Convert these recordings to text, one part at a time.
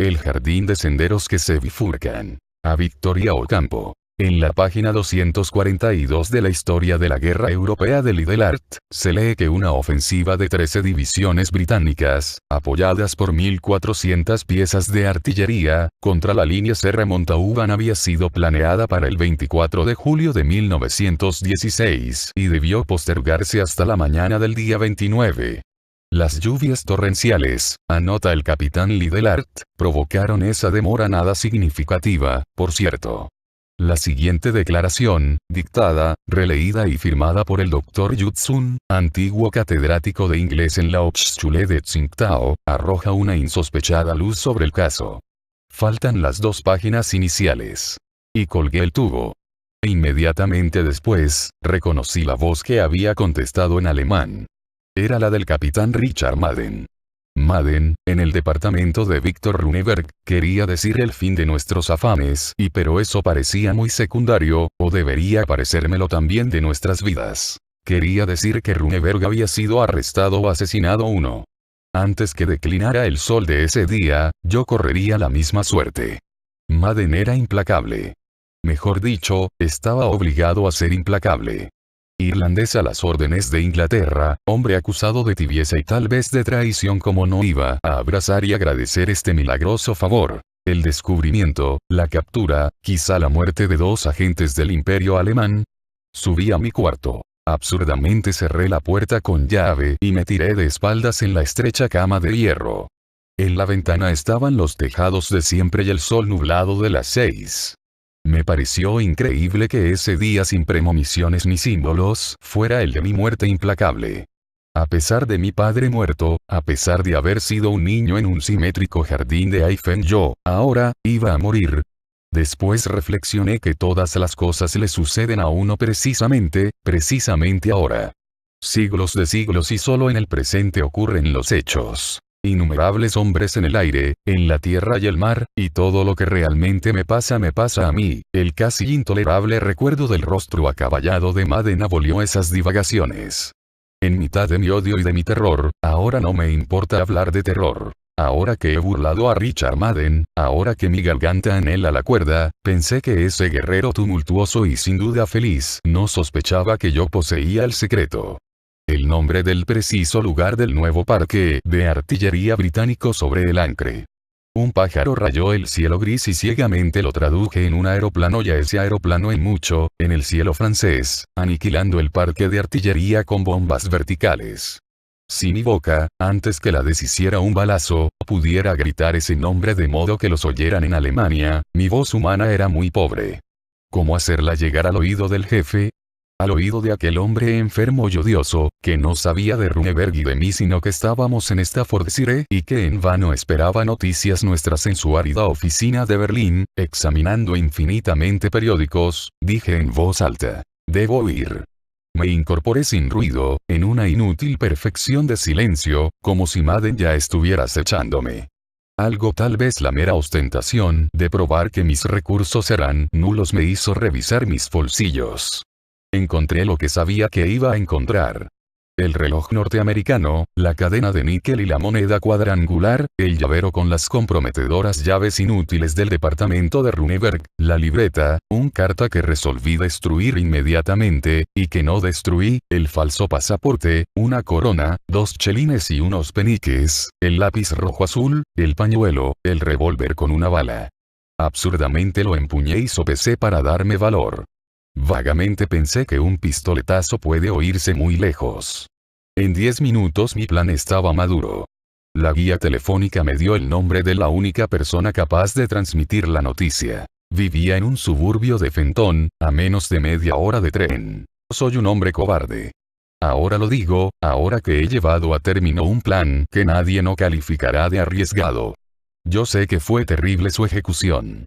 El jardín de senderos que se bifurcan. A Victoria Ocampo. En la página 242 de la historia de la Guerra Europea de Lidelart, se lee que una ofensiva de 13 divisiones británicas, apoyadas por 1.400 piezas de artillería, contra la línea Serra Montauban había sido planeada para el 24 de julio de 1916 y debió postergarse hasta la mañana del día 29. Las lluvias torrenciales, anota el capitán Lidelart, provocaron esa demora nada significativa, por cierto. La siguiente declaración, dictada, releída y firmada por el Dr. Yutsun, antiguo catedrático de inglés en la Hochschule de Tsingtao, arroja una insospechada luz sobre el caso. Faltan las 2 páginas iniciales. Y colgué el tubo. Inmediatamente después, reconocí la voz que había contestado en alemán. Era la del capitán Richard Madden. Madden, en el departamento de Víctor Runeberg, quería decir el fin de nuestros afanes, pero eso parecía muy secundario, o debería parecérmelo también de nuestras vidas. Quería decir que Runeberg había sido arrestado o asesinado uno. Antes que declinara el sol de ese día, yo correría la misma suerte. Madden era implacable. Mejor dicho, estaba obligado a ser implacable. Irlandés a las órdenes de Inglaterra, hombre acusado de tibieza y tal vez de traición, como no iba a abrazar y agradecer este milagroso favor. El descubrimiento, la captura, quizá la muerte de 2 agentes del Imperio Alemán. Subí a mi cuarto. Absurdamente cerré la puerta con llave y me tiré de espaldas en la estrecha cama de hierro. En la ventana estaban los tejados de siempre y el sol nublado de las 6. Me pareció increíble que ese día sin premoniciones ni símbolos fuera el de mi muerte implacable. A pesar de mi padre muerto, a pesar de haber sido un niño en un simétrico jardín de Eiffen, yo, ahora, iba a morir. Después reflexioné que todas las cosas le suceden a uno precisamente ahora. Siglos de siglos y solo en el presente ocurren los hechos. Innumerables hombres en el aire, en la tierra y el mar, y todo lo que realmente me pasa a mí. El casi intolerable recuerdo del rostro acaballado de Madden abolió esas divagaciones. En mitad de mi odio y de mi terror, ahora no me importa hablar de terror. Ahora que he burlado a Richard Madden, ahora que mi garganta anhela la cuerda, pensé que ese guerrero tumultuoso y sin duda feliz no sospechaba que yo poseía el secreto. El nombre del preciso lugar del nuevo parque de artillería británico sobre el Ancre. Un pájaro rayó el cielo gris y ciegamente lo traduje en un aeroplano y a ese aeroplano en el cielo francés, aniquilando el parque de artillería con bombas verticales. Si mi boca, antes que la deshiciera un balazo, pudiera gritar ese nombre de modo que los oyeran en Alemania, mi voz humana era muy pobre. ¿Cómo hacerla llegar al oído del jefe? Al oído de aquel hombre enfermo y odioso, que no sabía de Runeberg y de mí sino que estábamos en Staffordshire y que en vano esperaba noticias nuestras en su árida oficina de Berlín, examinando infinitamente periódicos, dije en voz alta: debo oír. Me incorporé sin ruido, en una inútil perfección de silencio, como si Madden ya estuviera acechándome. Algo, tal vez la mera ostentación de probar que mis recursos eran nulos, me hizo revisar mis bolsillos. Encontré lo que sabía que iba a encontrar. El reloj norteamericano, la cadena de níquel y la moneda cuadrangular, el llavero con las comprometedoras llaves inútiles del departamento de Runeberg, la libreta, un carta que resolví destruir inmediatamente, y que no destruí, el falso pasaporte, una corona, 2 chelines y unos peniques, el lápiz rojo azul, el pañuelo, el revólver con una bala. Absurdamente lo empuñé y sopesé para darme valor. Vagamente pensé que un pistoletazo puede oírse muy lejos. En 10 minutos mi plan estaba maduro. La guía telefónica me dio el nombre de la única persona capaz de transmitir la noticia. Vivía en un suburbio de Fenton, a menos de media hora de tren. Soy un hombre cobarde. Ahora lo digo, ahora que he llevado a término un plan que nadie no calificará de arriesgado. Yo sé que fue terrible su ejecución.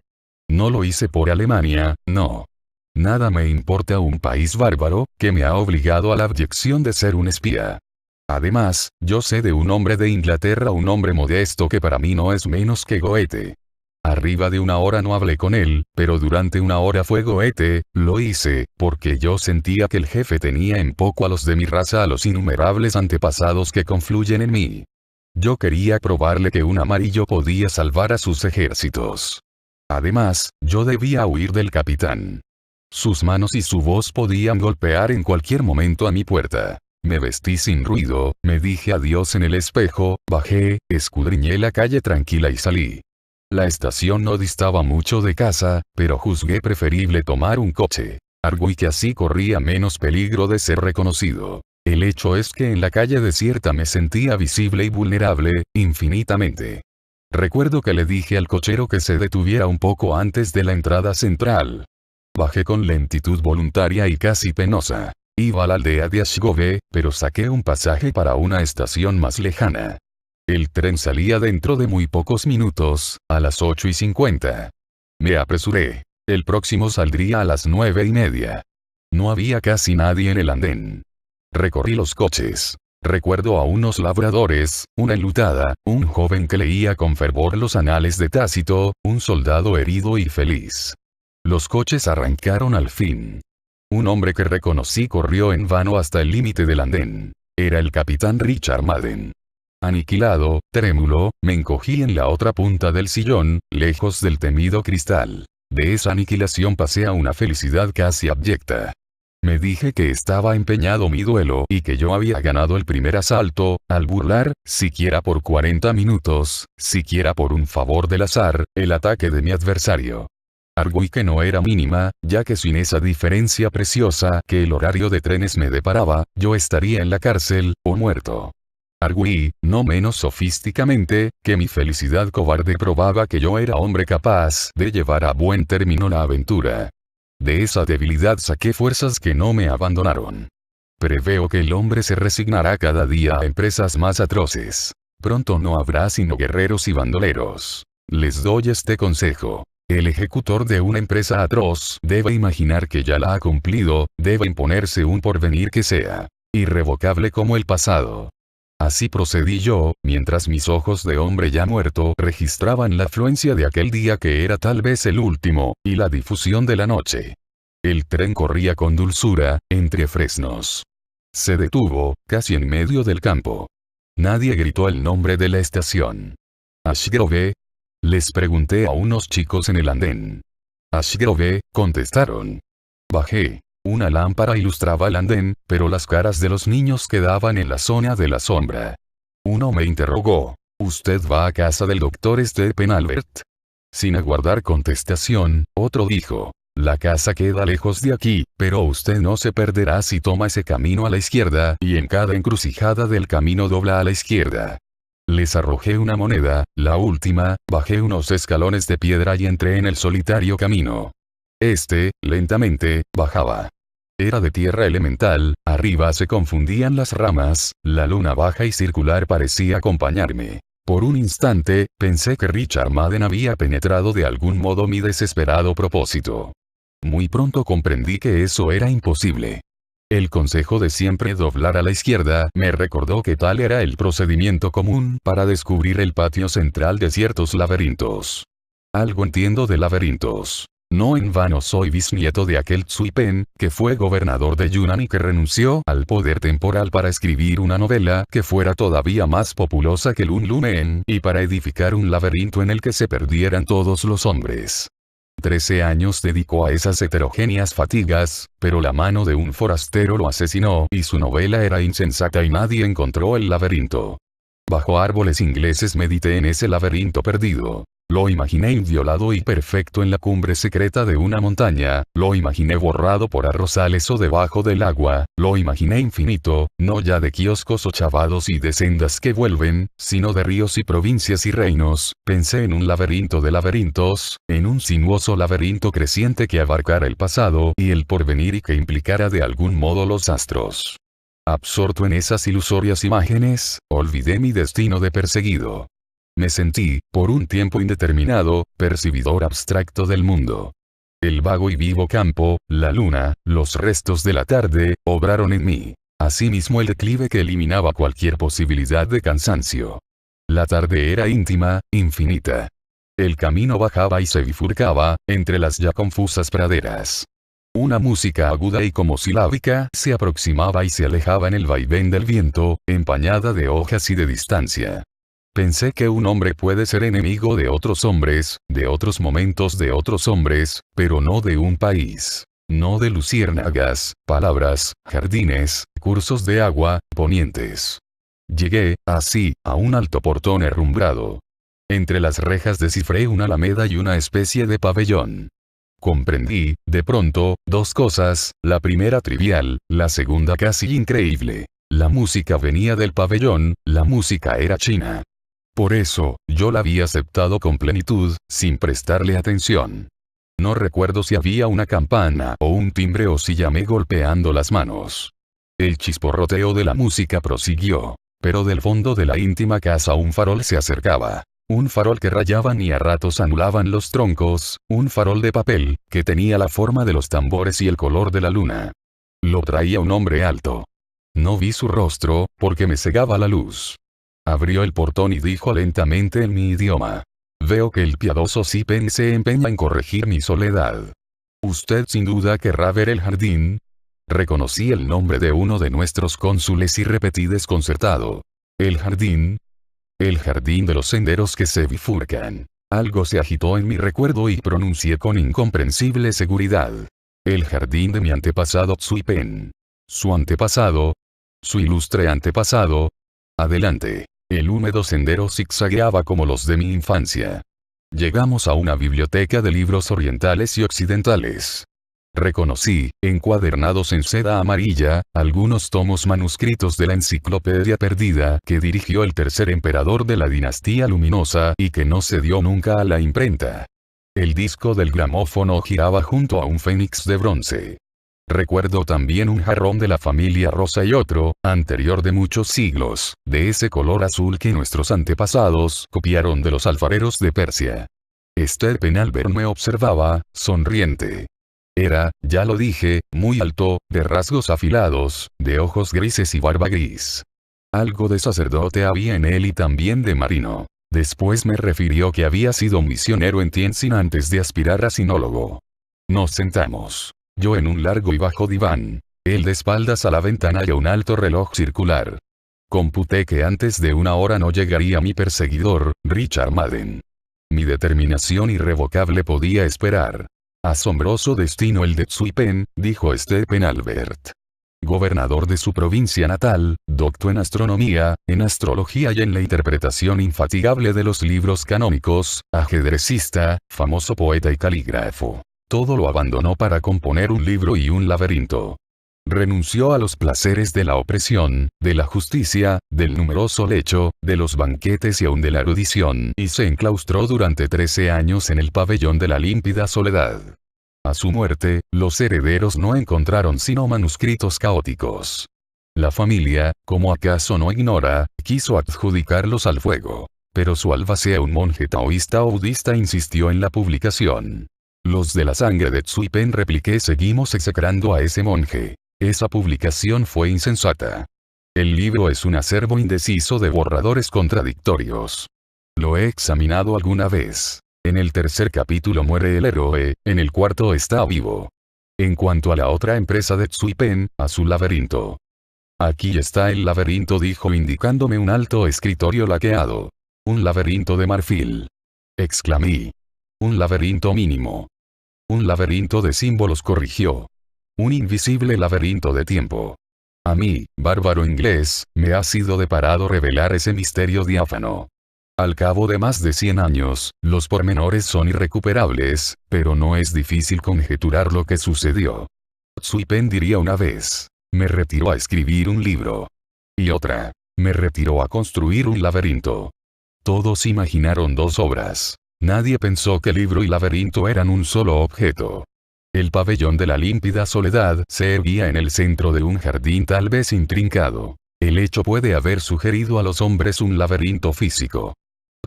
No lo hice por Alemania, no. Nada me importa un país bárbaro, que me ha obligado a la abyección de ser un espía. Además, yo sé de un hombre de Inglaterra, un hombre modesto que para mí no es menos que Goethe. Arriba de una hora no hablé con él, pero durante una hora fue Goethe. Lo hice, porque yo sentía que el jefe tenía en poco a los de mi raza, a los innumerables antepasados que confluyen en mí. Yo quería probarle que un amarillo podía salvar a sus ejércitos. Además, yo debía huir del capitán. Sus manos y su voz podían golpear en cualquier momento a mi puerta. Me vestí sin ruido, me dije adiós en el espejo, bajé, escudriñé la calle tranquila y salí. La estación no distaba mucho de casa, pero juzgué preferible tomar un coche. Arguí que así corría menos peligro de ser reconocido. El hecho es que en la calle desierta me sentía visible y vulnerable, infinitamente. Recuerdo que le dije al cochero que se detuviera un poco antes de la entrada central. Bajé con lentitud voluntaria y casi penosa. Iba a la aldea de Ashgove, pero saqué un pasaje para una estación más lejana. El tren salía dentro de muy pocos minutos, a las 8:50. Me apresuré. El próximo saldría a las 9:30. No había casi nadie en el andén. Recorrí los coches. Recuerdo a unos labradores, una enlutada, un joven que leía con fervor los anales de Tácito, un soldado herido y feliz. Los coches arrancaron al fin. Un hombre que reconocí corrió en vano hasta el límite del andén. Era el capitán Richard Madden. Aniquilado, trémulo, me encogí en la otra punta del sillón, lejos del temido cristal. De esa aniquilación pasé a una felicidad casi abyecta. Me dije que estaba empeñado mi duelo y que yo había ganado el primer asalto, al burlar, siquiera por 40 minutos, siquiera por un favor del azar, el ataque de mi adversario. Arguí que no era mínima, ya que sin esa diferencia preciosa que el horario de trenes me deparaba, yo estaría en la cárcel, o muerto. Arguí, no menos sofísticamente, que mi felicidad cobarde probaba que yo era hombre capaz de llevar a buen término la aventura. De esa debilidad saqué fuerzas que no me abandonaron. Preveo que el hombre se resignará cada día a empresas más atroces. Pronto no habrá sino guerreros y bandoleros. Les doy este consejo. El ejecutor de una empresa atroz debe imaginar que ya la ha cumplido, debe imponerse un porvenir que sea irrevocable como el pasado. Así procedí yo, mientras mis ojos de hombre ya muerto registraban la afluencia de aquel día que era tal vez el último, y la difusión de la noche. El tren corría con dulzura, entre fresnos. Se detuvo, casi en medio del campo. Nadie gritó el nombre de la estación. ¿Ashgrove? Les pregunté a unos chicos en el andén. «Ashgrove», contestaron. Bajé. Una lámpara ilustraba el andén, pero las caras de los niños quedaban en la zona de la sombra. Uno me interrogó. «¿Usted va a casa del doctor Stephen Albert?» Sin aguardar contestación, otro dijo. «La casa queda lejos de aquí, pero usted no se perderá si toma ese camino a la izquierda, y en cada encrucijada del camino dobla a la izquierda». Les arrojé una moneda, la última, bajé unos escalones de piedra y entré en el solitario camino. Lentamente, bajaba. Era de tierra elemental, arriba se confundían las ramas, la luna baja y circular parecía acompañarme. Por un instante, pensé que Richard Madden había penetrado de algún modo mi desesperado propósito. Muy pronto comprendí que eso era imposible. El consejo de siempre doblar a la izquierda me recordó que tal era el procedimiento común para descubrir el patio central de ciertos laberintos. Algo entiendo de laberintos. No en vano soy bisnieto de aquel Tsui Pen, que fue gobernador de Yunnan y que renunció al poder temporal para escribir una novela que fuera todavía más populosa que Lun Lumen, y para edificar un laberinto en el que se perdieran todos los hombres. 13 años dedicó a esas heterogéneas fatigas, pero la mano de un forastero lo asesinó y su novela era insensata y nadie encontró el laberinto. Bajo árboles ingleses medité en ese laberinto perdido. Lo imaginé inviolado y perfecto en la cumbre secreta de una montaña, lo imaginé borrado por arrozales o debajo del agua, lo imaginé infinito, no ya de kioscos o chavados y de sendas que vuelven, sino de ríos y provincias y reinos. Pensé en un laberinto de laberintos, en un sinuoso laberinto creciente que abarcara el pasado y el porvenir y que implicara de algún modo los astros. Absorto en esas ilusorias imágenes, olvidé mi destino de perseguido. Me sentí, por un tiempo indeterminado, percibidor abstracto del mundo. El vago y vivo campo, la luna, los restos de la tarde, obraron en mí. Asimismo el declive que eliminaba cualquier posibilidad de cansancio. La tarde era íntima, infinita. El camino bajaba y se bifurcaba, entre las ya confusas praderas. Una música aguda y como silábica se aproximaba y se alejaba en el vaivén del viento, empañada de hojas y de distancia. Pensé que un hombre puede ser enemigo de otros hombres, de otros momentos de otros hombres, pero no de un país. No de luciérnagas, palabras, jardines, cursos de agua, ponientes. Llegué, así, a un alto portón herrumbrado. Entre las rejas descifré una alameda y una especie de pabellón. Comprendí, de pronto, dos cosas, la primera trivial, la segunda casi increíble. La música venía del pabellón, la música era china. Por eso, yo la había aceptado con plenitud, sin prestarle atención. No recuerdo si había una campana o un timbre o si llamé golpeando las manos. El chisporroteo de la música prosiguió. Pero del fondo de la íntima casa un farol se acercaba. Un farol que rayaban y a ratos anulaban los troncos, un farol de papel, que tenía la forma de los tambores y el color de la luna. Lo traía un hombre alto. No vi su rostro, porque me cegaba la luz. Abrió el portón y dijo lentamente en mi idioma. Veo que el piadoso Zipen se empeña en corregir mi soledad. ¿Usted sin duda querrá ver el jardín? Reconocí el nombre de uno de nuestros cónsules y repetí desconcertado. ¿El jardín? El jardín de los senderos que se bifurcan. Algo se agitó en mi recuerdo y pronuncié con incomprensible seguridad. El jardín de mi antepasado Zipen. Su antepasado. Su ilustre antepasado. Adelante. El húmedo sendero zigzagueaba como los de mi infancia. Llegamos a una biblioteca de libros orientales y occidentales. Reconocí, encuadernados en seda amarilla, algunos tomos manuscritos de la enciclopedia perdida que dirigió el tercer emperador de la dinastía luminosa y que no se dio nunca a la imprenta. El disco del gramófono giraba junto a un fénix de bronce. Recuerdo también un jarrón de la familia Rosa y otro, anterior de muchos siglos, de ese color azul que nuestros antepasados copiaron de los alfareros de Persia. Esther Penalver me observaba, sonriente. Era, ya lo dije, muy alto, de rasgos afilados, de ojos grises y barba gris. Algo de sacerdote había en él y también de marino. Después me refirió que había sido misionero en Tientsin antes de aspirar a sinólogo. Nos sentamos. Yo en un largo y bajo diván. Él de espaldas a la ventana y a un alto reloj circular. Computé que antes de una hora no llegaría mi perseguidor, Richard Madden. Mi determinación irrevocable podía esperar. Asombroso destino el de Zipen, dijo Stephen Albert. Gobernador de su provincia natal, docto en astronomía, en astrología y en la interpretación infatigable de los libros canónicos, ajedrecista, famoso poeta y calígrafo. Todo lo abandonó para componer un libro y un laberinto. Renunció a los placeres de la opresión, de la justicia, del numeroso lecho, de los banquetes y aun de la erudición, y se enclaustró durante 13 años en el pabellón de la límpida soledad. A su muerte, los herederos no encontraron sino manuscritos caóticos. La familia, como acaso no ignora, quiso adjudicarlos al fuego. Pero su albacea, un monje taoísta o budista, insistió en la publicación. Los de la sangre de Zipen, repliqué, seguimos execrando a ese monje. Esa publicación fue insensata. El libro es un acervo indeciso de borradores contradictorios. Lo he examinado alguna vez. En el tercer capítulo muere el héroe, en el cuarto está vivo. En cuanto a la otra empresa de Zipen, a su laberinto. Aquí está el laberinto, dijo indicándome un alto escritorio laqueado. Un laberinto de marfil. Exclamé. Un laberinto mínimo. Un laberinto de símbolos, corrigió. Un invisible laberinto de tiempo. A mí, bárbaro inglés, me ha sido deparado revelar ese misterio diáfano. Al cabo de más de 100 años, los pormenores son irrecuperables, pero no es difícil conjeturar lo que sucedió. Zipen diría una vez, me retiró a escribir un libro. Y otra, me retiró a construir un laberinto. Todos imaginaron dos obras. Nadie pensó que libro y laberinto eran un solo objeto. El pabellón de la límpida soledad se erguía en el centro de un jardín tal vez intrincado. El hecho puede haber sugerido a los hombres un laberinto físico.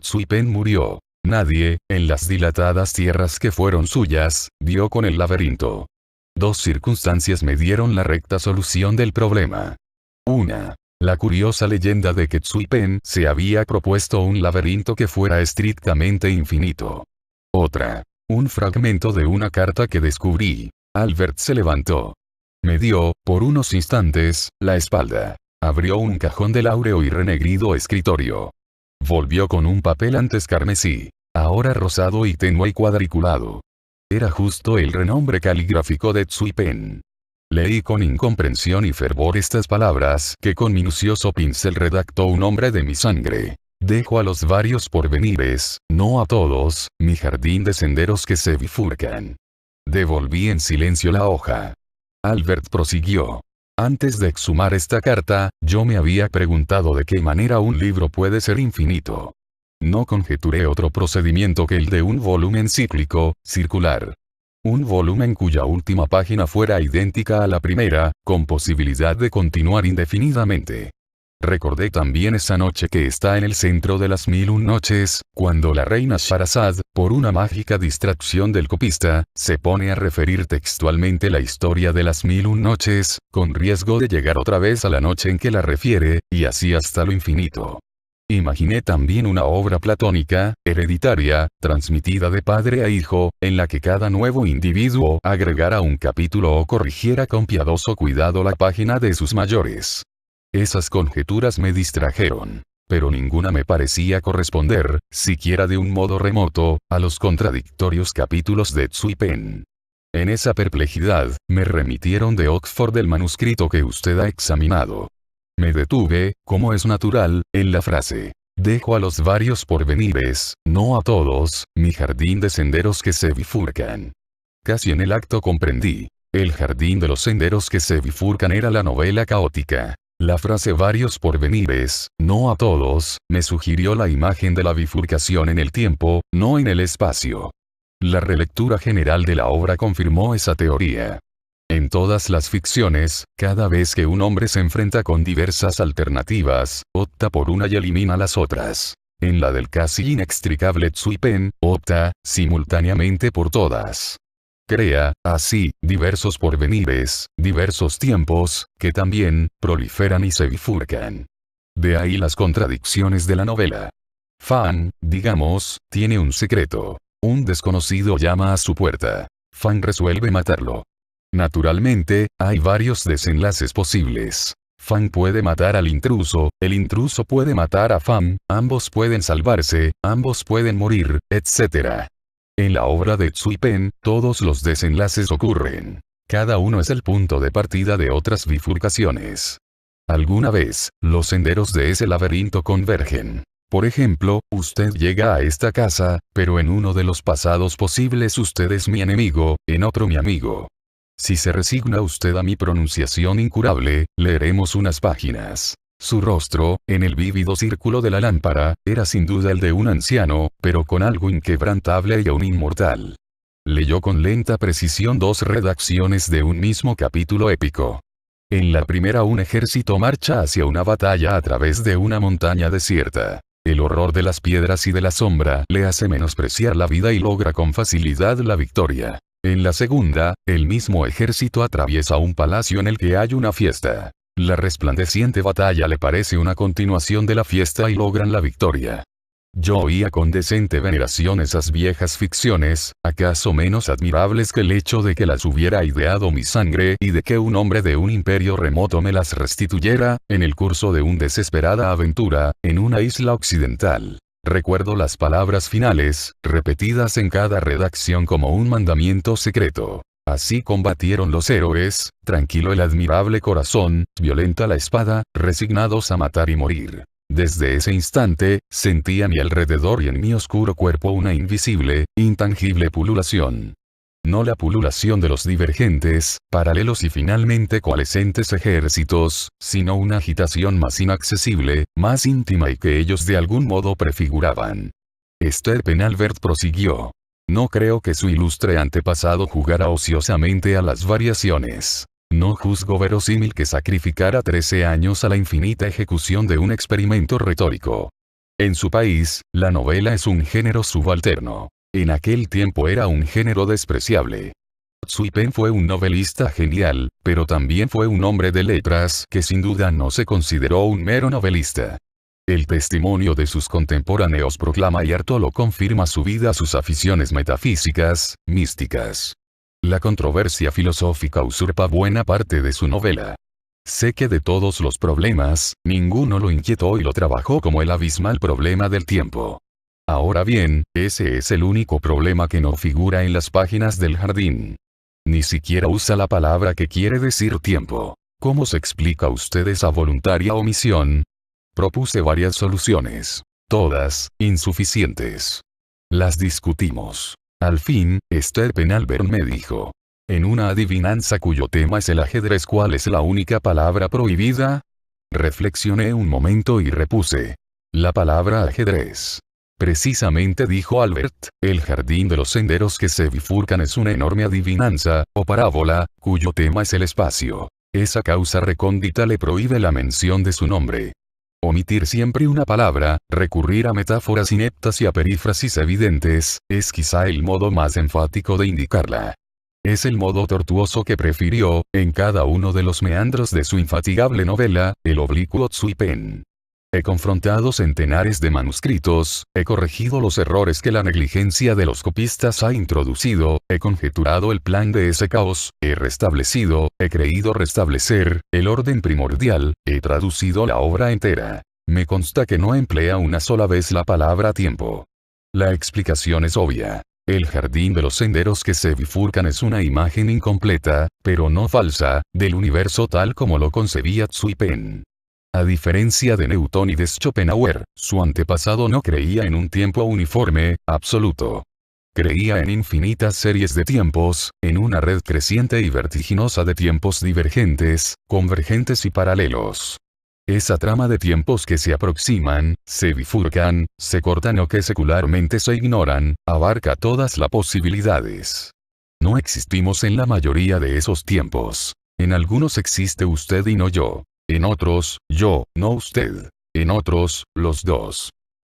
Zipen murió. Nadie, en las dilatadas tierras que fueron suyas, dio con el laberinto. Dos circunstancias me dieron la recta solución del problema. Una. La curiosa leyenda de que Zipen se había propuesto un laberinto que fuera estrictamente infinito. Otra. Un fragmento de una carta que descubrí. Albert se levantó. Me dio, por unos instantes, la espalda. Abrió un cajón del áureo y renegrido escritorio. Volvió con un papel antes carmesí, ahora rosado y tenue y cuadriculado. Era justo el renombre caligráfico de Tsui Pen. Leí con incomprensión y fervor estas palabras que con minucioso pincel redactó un hombre de mi sangre. Dejo a los varios porvenires, no a todos, mi jardín de senderos que se bifurcan. Devolví en silencio la hoja. Albert prosiguió. Antes de exhumar esta carta, yo me había preguntado de qué manera un libro puede ser infinito. No conjeturé otro procedimiento que el de un volumen cíclico, circular. Un volumen cuya última página fuera idéntica a la primera, con posibilidad de continuar indefinidamente. Recordé también esa noche que está en el centro de las 1001 noches, cuando la reina Sharazad, por una mágica distracción del copista, se pone a referir textualmente la historia de las 1001 noches, con riesgo de llegar otra vez a la noche en que la refiere, y así hasta lo infinito. Imaginé también una obra platónica, hereditaria, transmitida de padre a hijo, en la que cada nuevo individuo agregara un capítulo o corrigiera con piadoso cuidado la página de sus mayores. Esas conjeturas me distrajeron, pero ninguna me parecía corresponder, siquiera de un modo remoto, a los contradictorios capítulos de Tsui Pen. En esa perplejidad, me remitieron de Oxford el manuscrito que usted ha examinado. Me detuve, como es natural, en la frase. Dejo a los varios porvenires, no a todos, mi jardín de senderos que se bifurcan. Casi en el acto comprendí. El jardín de los senderos que se bifurcan era la novela caótica. La frase varios porvenires, no a todos, me sugirió la imagen de la bifurcación en el tiempo, no en el espacio. La relectura general de la obra confirmó esa teoría. En todas las ficciones, cada vez que un hombre se enfrenta con diversas alternativas, opta por una y elimina las otras. En la del casi inextricable Tsui Pen, opta, simultáneamente por todas. Crea, así, diversos porvenires, diversos tiempos, que también, proliferan y se bifurcan. De ahí las contradicciones de la novela. Fan, digamos, tiene un secreto. Un desconocido llama a su puerta. Fan resuelve matarlo. Naturalmente, hay varios desenlaces posibles. Fan puede matar al intruso, el intruso puede matar a Fan, ambos pueden salvarse, ambos pueden morir, etc. En la obra de Tsui Pen, todos los desenlaces ocurren. Cada uno es el punto de partida de otras bifurcaciones. Alguna vez, los senderos de ese laberinto convergen. Por ejemplo, usted llega a esta casa, pero en uno de los pasados posibles usted es mi enemigo, en otro mi amigo. Si se resigna usted a mi pronunciación incurable, leeremos unas páginas. Su rostro, en el vívido círculo de la lámpara, era sin duda el de un anciano, pero con algo inquebrantable y aún inmortal. Leyó con lenta precisión dos redacciones de un mismo capítulo épico. En la primera un ejército marcha hacia una batalla a través de una montaña desierta. El horror de las piedras y de la sombra le hace menospreciar la vida y logra con facilidad la victoria. En la segunda, el mismo ejército atraviesa un palacio en el que hay una fiesta. La resplandeciente batalla le parece una continuación de la fiesta y logran la victoria. Yo oía con decente veneración esas viejas ficciones, acaso menos admirables que el hecho de que las hubiera ideado mi sangre y de que un hombre de un imperio remoto me las restituyera, en el curso de una desesperada aventura, en una isla occidental. Recuerdo las palabras finales, repetidas en cada redacción como un mandamiento secreto. Así combatieron los héroes, tranquilo el admirable corazón, violenta la espada, resignados a matar y morir. Desde ese instante, sentí a mi alrededor y en mi oscuro cuerpo una invisible, intangible pululación. No la pululación de los divergentes, paralelos y finalmente coalescentes ejércitos, sino una agitación más inaccesible, más íntima y que ellos de algún modo prefiguraban. Esther Penalbert prosiguió. No creo que su ilustre antepasado jugara ociosamente a las variaciones. No juzgo verosímil que sacrificara 13 años a la infinita ejecución de un experimento retórico. En su país, la novela es un género subalterno. En aquel tiempo era un género despreciable. Tsui Pen fue un novelista genial, pero también fue un hombre de letras que sin duda no se consideró un mero novelista. El testimonio de sus contemporáneos proclama y harto lo confirma su vida, sus aficiones metafísicas, místicas. La controversia filosófica usurpa buena parte de su novela. Sé que de todos los problemas, ninguno lo inquietó y lo trabajó como el abismal problema del tiempo. Ahora bien, ese es el único problema que no figura en las páginas del jardín. Ni siquiera usa la palabra que quiere decir tiempo. ¿Cómo se explica usted esa voluntaria omisión? Propuse varias soluciones. Todas, insuficientes. Las discutimos. Al fin, Stephen Albert me dijo. En una adivinanza cuyo tema es el ajedrez, ¿cuál es la única palabra prohibida? Reflexioné un momento y repuse. La palabra ajedrez. Precisamente, dijo Albert, el jardín de los senderos que se bifurcan es una enorme adivinanza, o parábola, cuyo tema es el espacio. Esa causa recóndita le prohíbe la mención de su nombre. Omitir siempre una palabra, recurrir a metáforas ineptas y a perífrasis evidentes, es quizá el modo más enfático de indicarla. Es el modo tortuoso que prefirió, en cada uno de los meandros de su infatigable novela, el oblicuo Tsui Pen. He confrontado centenares de manuscritos, he corregido los errores que la negligencia de los copistas ha introducido, he conjeturado el plan de ese caos, he restablecido, he creído restablecer, el orden primordial, he traducido la obra entera. Me consta que no emplea una sola vez la palabra tiempo. La explicación es obvia. El jardín de los senderos que se bifurcan es una imagen incompleta, pero no falsa, del universo tal como lo concebía Tsui Pen. A diferencia de Newton y de Schopenhauer, su antepasado no creía en un tiempo uniforme, absoluto. Creía en infinitas series de tiempos, en una red creciente y vertiginosa de tiempos divergentes, convergentes y paralelos. Esa trama de tiempos que se aproximan, se bifurcan, se cortan o que secularmente se ignoran, abarca todas las posibilidades. No existimos en la mayoría de esos tiempos. En algunos existe usted y no yo. En otros, yo, no usted. En otros, los dos.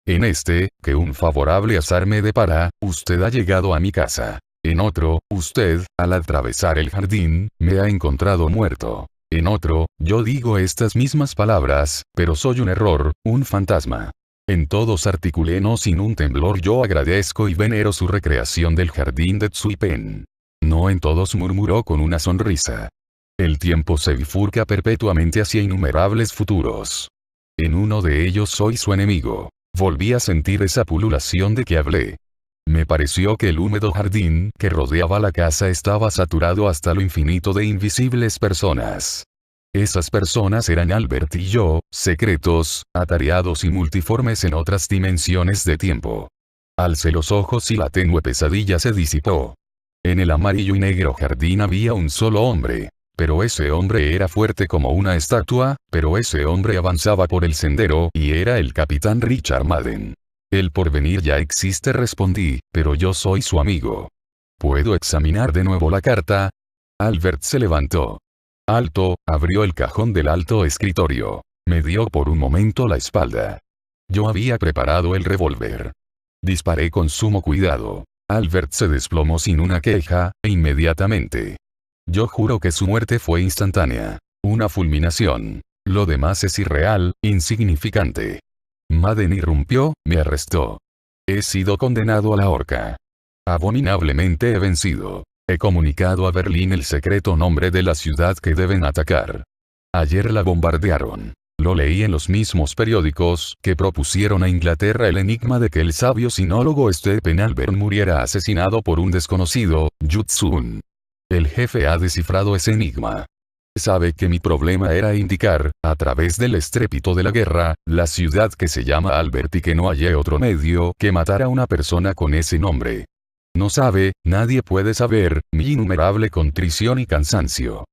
En este, que un favorable azar me depara, usted ha llegado a mi casa. En otro, usted, al atravesar el jardín, me ha encontrado muerto. En otro, yo digo estas mismas palabras, pero soy un error, un fantasma. En todos articulé no sin un temblor, yo agradezco y venero su recreación del jardín de Tsui Pen. No en todos, murmuró con una sonrisa. El tiempo se bifurca perpetuamente hacia innumerables futuros. En uno de ellos soy su enemigo. Volví a sentir esa pululación de que hablé. Me pareció que el húmedo jardín que rodeaba la casa estaba saturado hasta lo infinito de invisibles personas. Esas personas eran Albert y yo, secretos, atareados y multiformes en otras dimensiones de tiempo. Alcé los ojos y la tenue pesadilla se disipó. En el amarillo y negro jardín había un solo hombre. Pero ese hombre era fuerte como una estatua, pero ese hombre avanzaba por el sendero y era el capitán Richard Madden. El porvenir ya existe, respondí, pero yo soy su amigo. ¿Puedo examinar de nuevo la carta? Albert se levantó. Alto, abrió el cajón del alto escritorio. Me dio por un momento la espalda. Yo había preparado el revólver. Disparé con sumo cuidado. Albert se desplomó sin una queja, e inmediatamente. Yo juro que su muerte fue instantánea. Una fulminación. Lo demás es irreal, insignificante. Madden irrumpió, me arrestó. He sido condenado a la horca. Abominablemente he vencido. He comunicado a Berlín el secreto nombre de la ciudad que deben atacar. Ayer la bombardearon. Lo leí en los mismos periódicos que propusieron a Inglaterra el enigma de que el sabio sinólogo Stephen Albert muriera asesinado por un desconocido, Jutsun. El jefe ha descifrado ese enigma. Sabe que mi problema era indicar, a través del estrépito de la guerra, la ciudad que se llama Albert y que no hallé otro medio que matar a una persona con ese nombre. No sabe, nadie puede saber, mi innumerable contrición y cansancio.